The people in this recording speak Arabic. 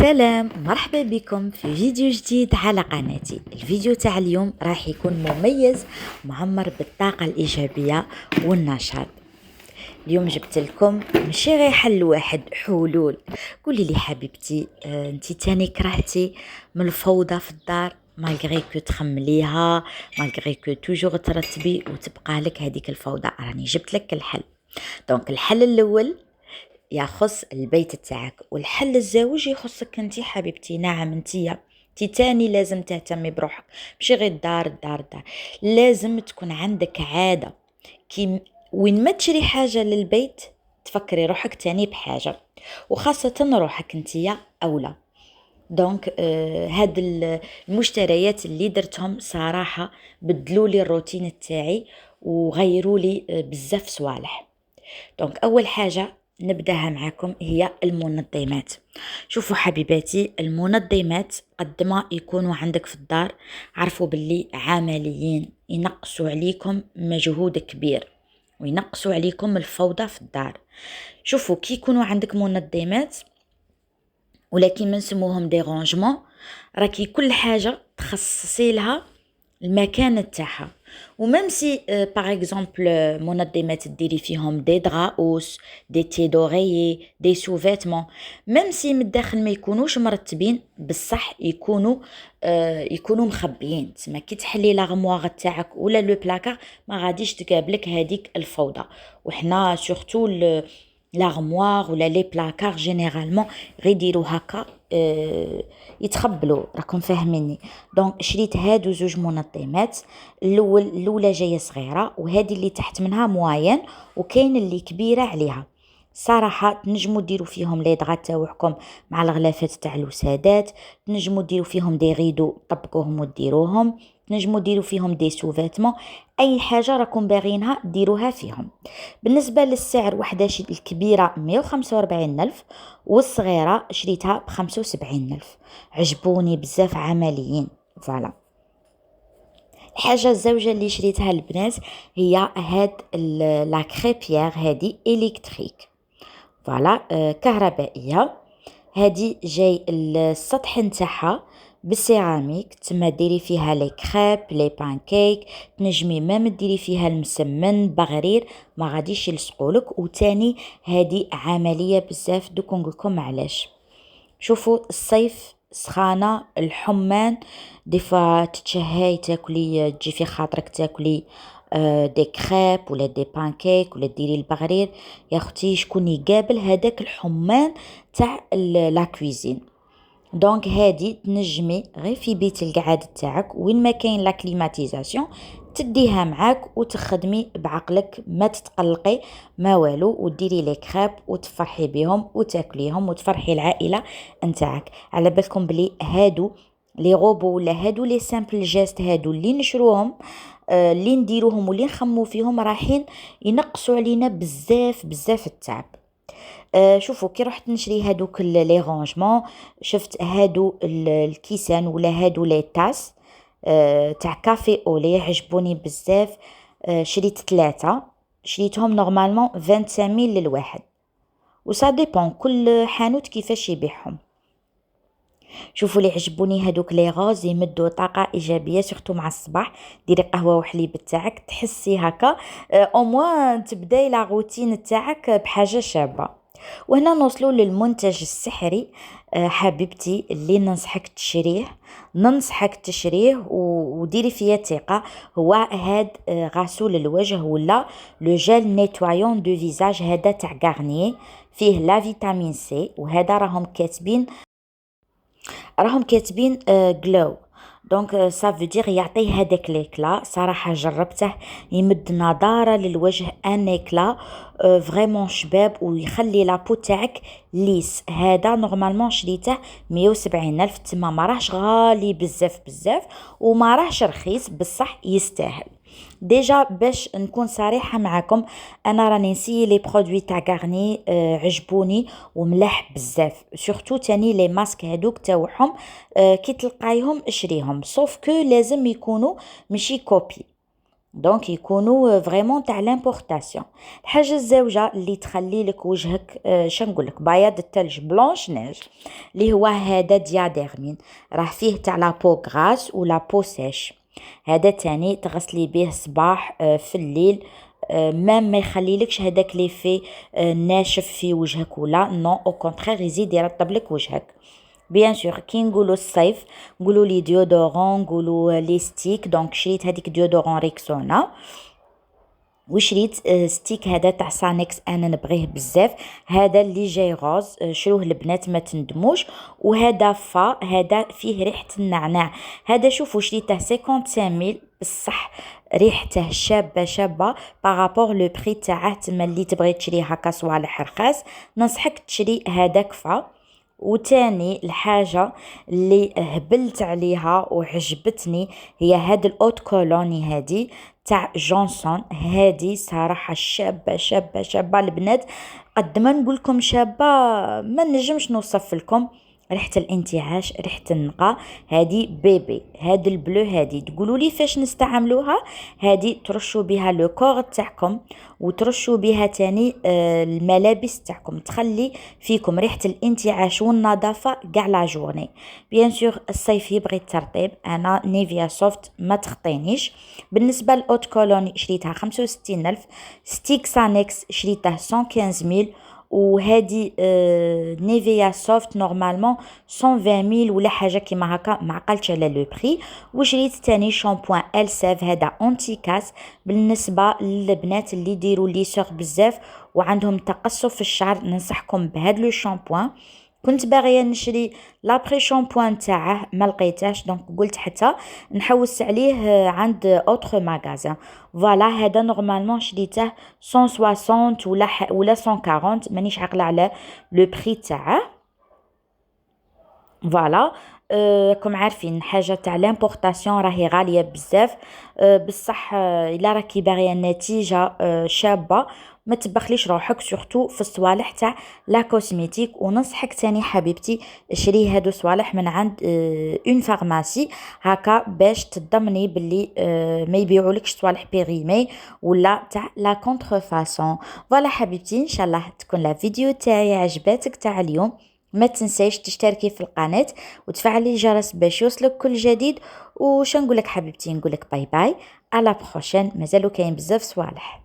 سلام، مرحبا بكم في فيديو جديد على قناتي. الفيديو تاع اليوم راح يكون مميز معمر بالطاقة الإيجابية والنشاط. اليوم جبت لكم ماشي غير حل واحد، حلول. قولي لي حبيبتي، انتي تاني كرهتي من الفوضى في الدار مالغري كو تخمليها، مالغري كو توجور ترتبي وتبقى لك هذيك الفوضى. راني جبت لك الحل. دونك الحل الاول يخص البيت تاعك، والحل الزوج يخصك انتي حبيبتي. نعم انتي تاني لازم تهتمي بروحك، ماشي غير الدار. لازم تكون عندك عادة كي وين ما تشري حاجة للبيت تفكري روحك تاني بحاجة، وخاصة روحك انتي أولى. دونك هاد المشتريات اللي درتهم صراحة بدلوا لي الروتين تاعي وغيروا لي بزاف صوالح. دونك أول حاجة نبداها معكم هي المنظمات. شوفوا حبيباتي، المنظمات قد ما يكونوا عندك في الدار عرفوا باللي عمليين، ينقصوا عليكم مجهود كبير وينقصوا عليكم الفوضى في الدار. شوفوا كي يكونوا عندك منظمات ولكن ما نسموهم دي رانجمون، راكي كل حاجة تخصصي لها المكان تاعها. وميم سي باغ اكزومبل منظمات ديري فيهم دي دراوس، دي تي دوغيي، دي سوفيتمون، ميم سي من الداخل ما يكونوش مرتبين بصح يكونوا مخبيين. تسمى كي تحلي لاغمواغ تاعك ولا لو بلاكار ما غاديش تقابلك هذيك الفوضى. وحنا سورتو لاغمواغ ولا لي بلاكار جينيرالمون غيديروا هكا يتخبلوا، راكم فاهميني. دونك شريت هادو زوج منظمات. الاولى جايه صغيره وهذه اللي تحت منها مواين، وكاين اللي كبيره عليها. صراحه تنجموا ديروا فيهم لي دغات تاعكم مع الغلافات تاع الوسادات، تنجموا ديروا فيهم دي غيدو طبقوهم وديروهم، تنجموا ديروا فيهم دي سوفيتمون. اي حاجه راكم باغينها ديروها فيهم. بالنسبه للسعر، وحده الكبيره 145 الف والصغيره شريتها ب75 الف. عجبوني بزاف، عمليين. فوالا. الحاجه الزوجه اللي شريتها البنات هي هاد لا كريبيير، هادي الكتريك. فوالا كهربائيه. هادي جاي السطح نتاعها بالسيراميك، تما ديري فيها لي كريب لي بانكيك، تنجمي مام ديري فيها المسمن بغرير ما غاديش يلصقولك. وتاني هادي عمليه بزاف. دوك نقولكم علاش. شوفوا الصيف سخانه، الحمان ديفا تتشهاي تاكلي، تجي في خاطرك تاكلي دي كريب ولا دي بانكيك ولا ديري البغرير. يا اختي شكون يقابل هذاك الحمان تاع لا كويزين. دونك هادي تنجمي غير في بيت القعاد تاعك وين ما كاين لا كليماتيزاسيون تديها معاك وتخدمي بعقلك، ما تتقلقي ما والو، وديري لي كريب وتفرحي بهم وتاكليهم وتفرحي العائله نتاعك. على بالكم بلي هادو لي غوبو ولا هادو لي سامبل جيست هادو اللي نشروهم، اللي نديروهم واللي نخمو فيهم رايحين ينقصوا علينا بزاف التعب. شوفوا كي رحت نشري هادوك لي رانجمون، شفت هادو الكيسان ولا هادو لي تاس تاع كافي اولي، عجبوني بزاف. شريت 3، شريتهم نورمالمون 25 للواحد، وسا ديبون كل حانوت كيفاش يبيعهم. شوفوا لي عجبوني هادوك لي غاز، يمدوا طاقه ايجابيه سورتو مع الصباح. ديري قهوه وحليب تاعك تحسي هكا او موان تبداي لا روتين تاعك بحاجه شابه. وهنا نوصلوا للمنتج السحري حبيبتي اللي ننصحك تشريه وديري فيه ثقه. هو هاد غسول الوجه ولا لو جيل نيتوايون دو فيزاج، هذا تاع غارنيي، فيه لا فيتامين سي، وهذا راهم كاتبين جلو. دونك سافو دير يعطيه هذاك ليكلا. صراحه جربته، يمد نضاره للوجه، ان ايكلا فريمون شباب، ويخلي لابو تاعك ليس. هذا نورمالمون شريته 170 الف، تما ما راهش غالي بزاف وما راهش رخيص، بصح يستاهل. ديجا باش نكون صريحه معكم، انا راني نسيي لي برودوي تاع غارني عجبوني وملاح بزاف، سورتو تاني لي ماسك هذوك تاعهم كي تلقايهم اشريهم، سوف كو لازم يكونوا ماشي كوبي. دونك يكونوا فريمون تاع لامبورطاسيون. الحاجه الزوجه اللي تخلي لك وجهك شنقول لك بياض الثلج بلونش نيج، اللي هو هذا دياديرمين، راه فيه تاع لا بو غراس ولا بو سيش. هذا تاني تغسلي به صباح في الليل، ما يخليلكش هذاك ليفي ناشف في وجهك ولا نو، او كونترير يزيد يرطب لك وجهك. بيان سور كي نقولوا الصيف نقولوا لي ديودورون، نقولوا لي ستيك. دونك شريت هذيك ديودورون ريكسونا، وشريت ستيك هذا تاع سانكس انا نبغيه بزاف، هذا اللي جاي غوز، شروه البنات ما تندموش. وهذا هذا فيه ريحه النعناع، هذا شوفوا شريته 55 بصح ريحته شابه شابه بارابور لو بري تاعه. تما اللي تبغي تشري هكا صوالح رخاص ننصحك تشري هذاك وتاني الحاجة اللي هبلت عليها وعجبتني هي هاد الاوت كولوني هادي تاع جونسون. هادي صراحة شابة شابة شابة البنات، قد ما نقولكم شابة ما نجمش نوصف لكم. ريحة الانتعاش، ريحة النقاء، هادي بيبي. هاد البلو هادي تقولوا لي فاش نستعملوها؟ هادي ترشوا بها لو كور تاعكم وترشوا بها تاني الملابس تاعكم، تخلي فيكم ريحة الانتعاش والنظافة قاع لا جورني. بيان سور الصيف يبغي الترطيب، انا نيفيا سوفت ما تخطينيش. بالنسبة للاوت كولوني شريتها 65,000، ستيك سانكس شريته 115,000، وهادي نيفيا سوفت نورمالمون 120,000 ولا حاجه كيما هكا، ما عقلتش على لو بري. وشريت تاني شامبوان الساف هذا اونتي كاس بالنسبه للبنات اللي يديروا ليسور بزاف وعندهم تقصف في الشعر، ننصحكم بهذا لو شامبوان. كنت باغيه نشري لابري شامبوان تاعه ما لقيتهاش، دونك قلت حتى نحوس عليه عند اوتر ماغازان. فوالا هذا نورمالمون شريته 160 ولا 140، مانيش عاقله على لو بري تاعه. فوالا راكم عارفين حاجه تاع لامبورطاسيون راهي غاليه بزاف، بصح الا راكي باغيه النتيجه شابه ما تبخليش روحك سورتو في الصوالح تاع لا كوسميتيك. وننصحك تاني حبيبتي شري هادو صوالح من عند اون فارماسي هكا باش تضمني باللي ما يبيعولكش صوالح بيريمي ولا تاع لا كونترفاسون. فوالا حبيبتي ان شاء الله تكون لا فيديو تاعي عجباتك تاع اليوم. ما تنسيش تشتركي في القناة وتفعلي الجرس باش يوصلك كل جديد. وش نقولك حبيبتي، نقولك باي باي، على بروشين، مازالو كاين بزاف صوالح.